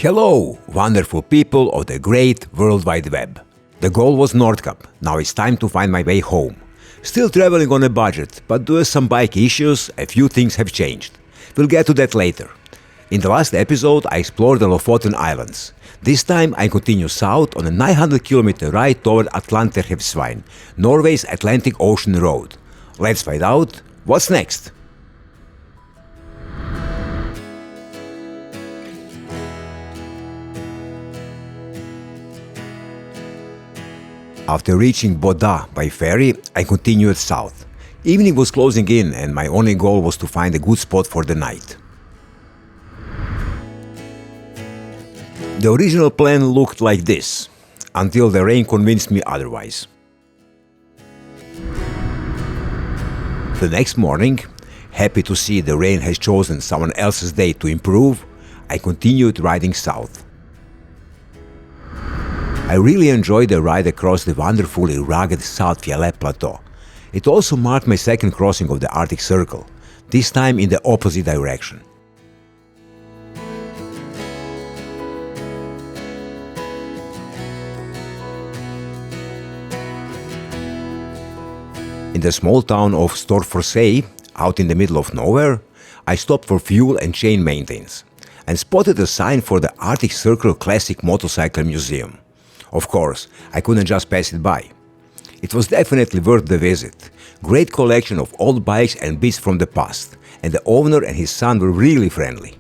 Hello, wonderful people of the great World Wide Web. The goal was Nordkapp, now it's time to find my way home. Still traveling on a budget, but due to some bike issues, a few things have changed. We'll get to that later. In the last episode, I explored the Lofoten Islands. This time, I continue south on a 900-kilometer ride toward Atlanterhavsveien, Norway's Atlantic Ocean road. Let's find out what's next. After reaching Bodø by ferry, I continued south. Evening was closing in and my only goal was to find a good spot for the night. The original plan looked like this, until the rain convinced me otherwise. The next morning, happy to see the rain has chosen someone else's day to improve, I continued riding south. I really enjoyed the ride across the wonderfully rugged Saltfjellet plateau. It also marked my second crossing of the Arctic Circle, this time in the opposite direction. In the small town of Storseisund, out in the middle of nowhere, I stopped for fuel and chain maintenance, and spotted a sign for the Arctic Circle Classic Motorcycle Museum. Of course, I couldn't just pass it by. It was definitely worth the visit. Great collection of old bikes and bits from the past, and the owner and his son were really friendly.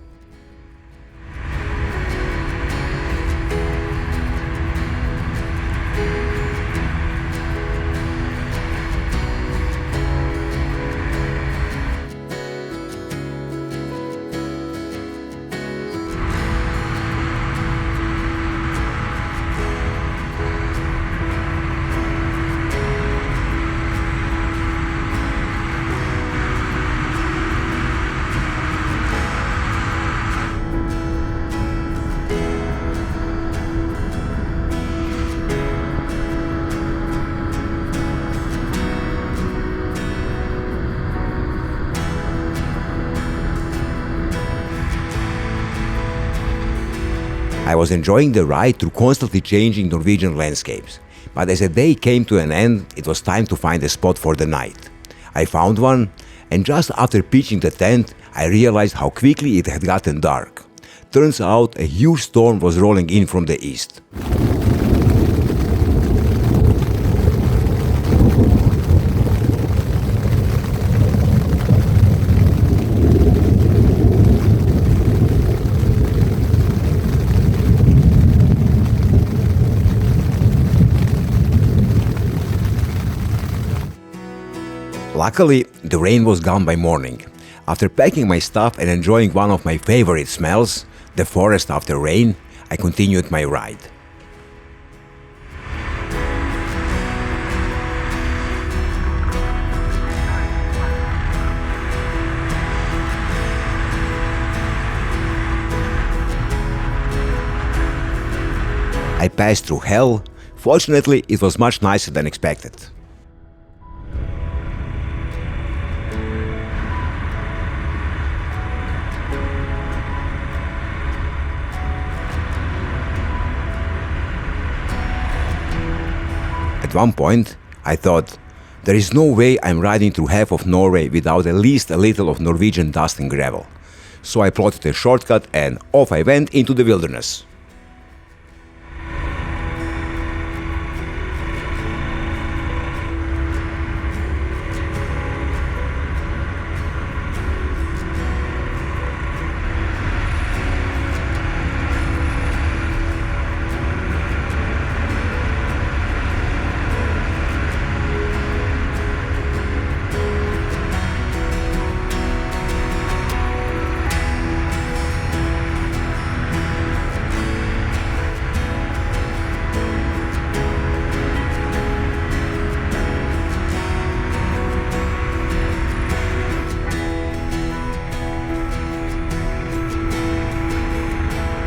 I was enjoying the ride through constantly changing Norwegian landscapes, but as the day came to an end, it was time to find a spot for the night. I found one, and just after pitching the tent, I realized how quickly it had gotten dark. Turns out a huge storm was rolling in from the east. Luckily, the rain was gone by morning. After packing my stuff and enjoying one of my favorite smells, the forest after rain, I continued my ride. I passed through hell. Fortunately, it was much nicer than expected. At one point, I thought, there is no way I'm riding through half of Norway without at least a little of Norwegian dust and gravel. So I plotted a shortcut and off I went into the wilderness.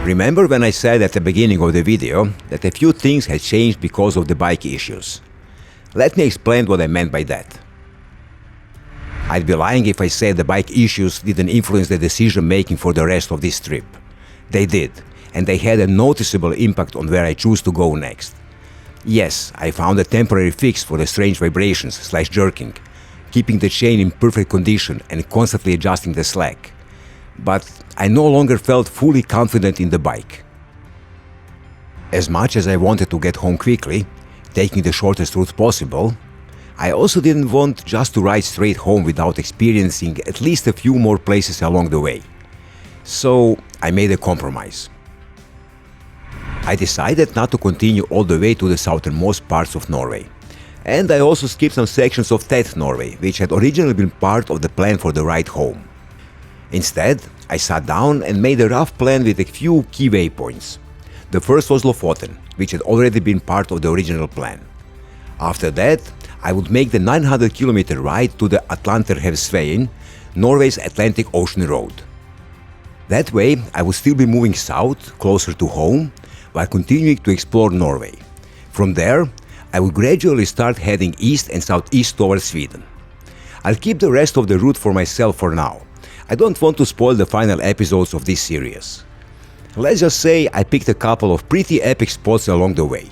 Remember when I said at the beginning of the video that a few things had changed because of the bike issues? Let me explain what I meant by that. I'd be lying if I said the bike issues didn't influence the decision making for the rest of this trip. They did, and they had a noticeable impact on where I choose to go next. Yes, I found a temporary fix for the strange vibrations/jerking, keeping the chain in perfect condition and constantly adjusting the slack. But I no longer felt fully confident in the bike. As much as I wanted to get home quickly, taking the shortest route possible, I also didn't want just to ride straight home without experiencing at least a few more places along the way. So I made a compromise. I decided not to continue all the way to the southernmost parts of Norway. And I also skipped some sections of that Norway, which had originally been part of the plan for the ride home. Instead, I sat down and made a rough plan with a few key waypoints. The first was Lofoten, which had already been part of the original plan. After that, I would make the 900-kilometer ride to the Atlanterhavsveien, Norway's Atlantic Ocean road. That way, I would still be moving south, closer to home, while continuing to explore Norway. From there, I would gradually start heading east and southeast towards Sweden. I'll keep the rest of the route for myself for now. I don't want to spoil the final episodes of this series. Let's just say I picked a couple of pretty epic spots along the way.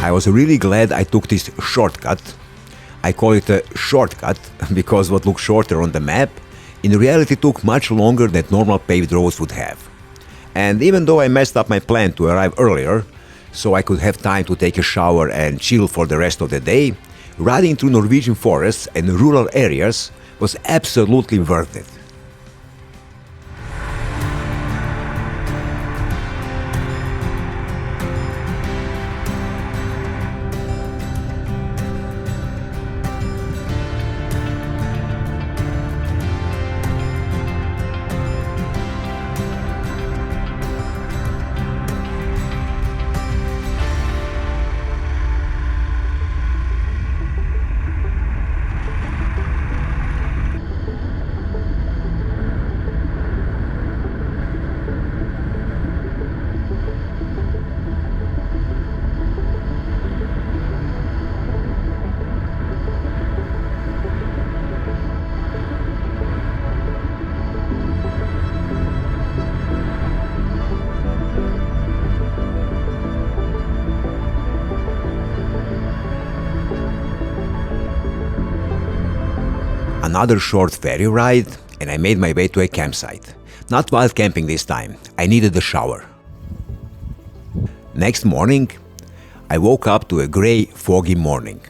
I was really glad I took this shortcut. I call it a shortcut because what looked shorter on the map in reality took much longer than normal paved roads would have. And even though I messed up my plan to arrive earlier, so I could have time to take a shower and chill for the rest of the day, riding through Norwegian forests and rural areas was absolutely worth it. Another short ferry ride, and I made my way to a campsite. Not wild camping this time, I needed a shower. Next morning, I woke up to a grey, foggy morning.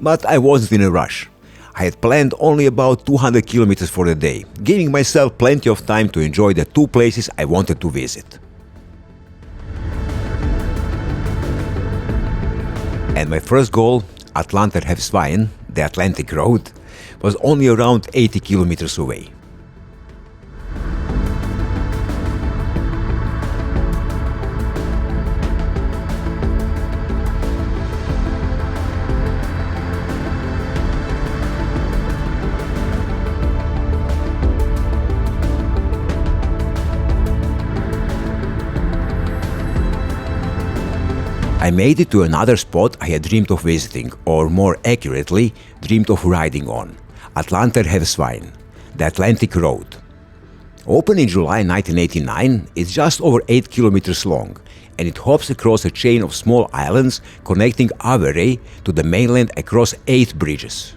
But I wasn't in a rush. I had planned only about 200 kilometers for the day, giving myself plenty of time to enjoy the two places I wanted to visit. And my first goal, Atlanterhavsveien, the Atlantic Road, was only around 80 kilometers away. I made it to another spot I had dreamed of visiting, or more accurately, dreamed of riding on, Atlanterhavsveien, the Atlantic Road. Opened in July 1989, it's just over 8 kilometers long, and it hops across a chain of small islands connecting Averey to the mainland across 8 bridges.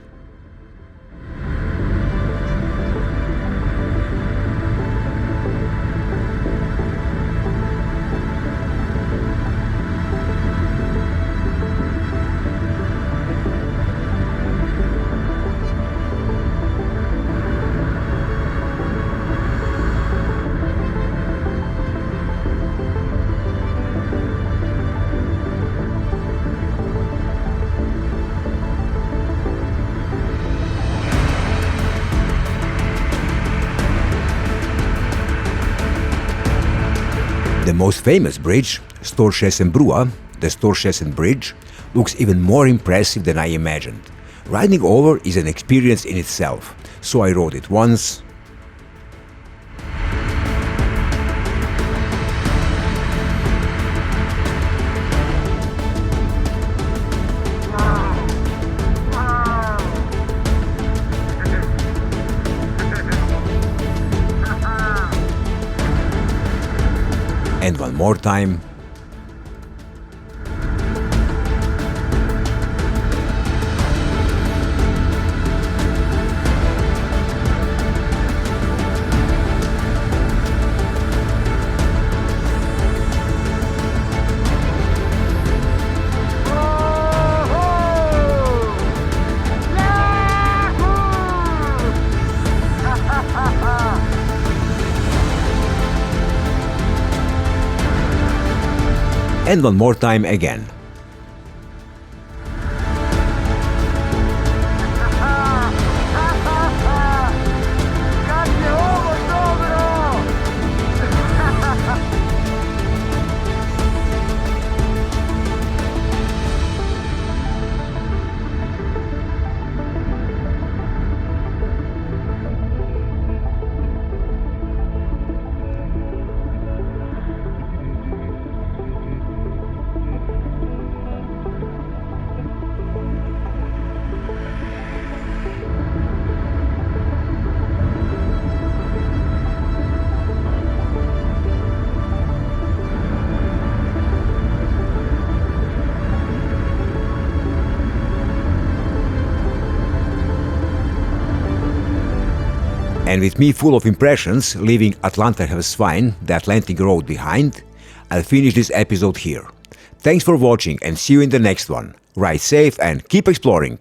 The most famous bridge, Storseisundbrua, the Storseisund Bridge, looks even more impressive than I imagined. Riding over is an experience in itself, so I rode it once, and one more time. And one more time again. And with me full of impressions, leaving Atlanterhavsveien, the Atlantic Road, behind, I'll finish this episode here. Thanks for watching and see you in the next one. Ride safe and keep exploring!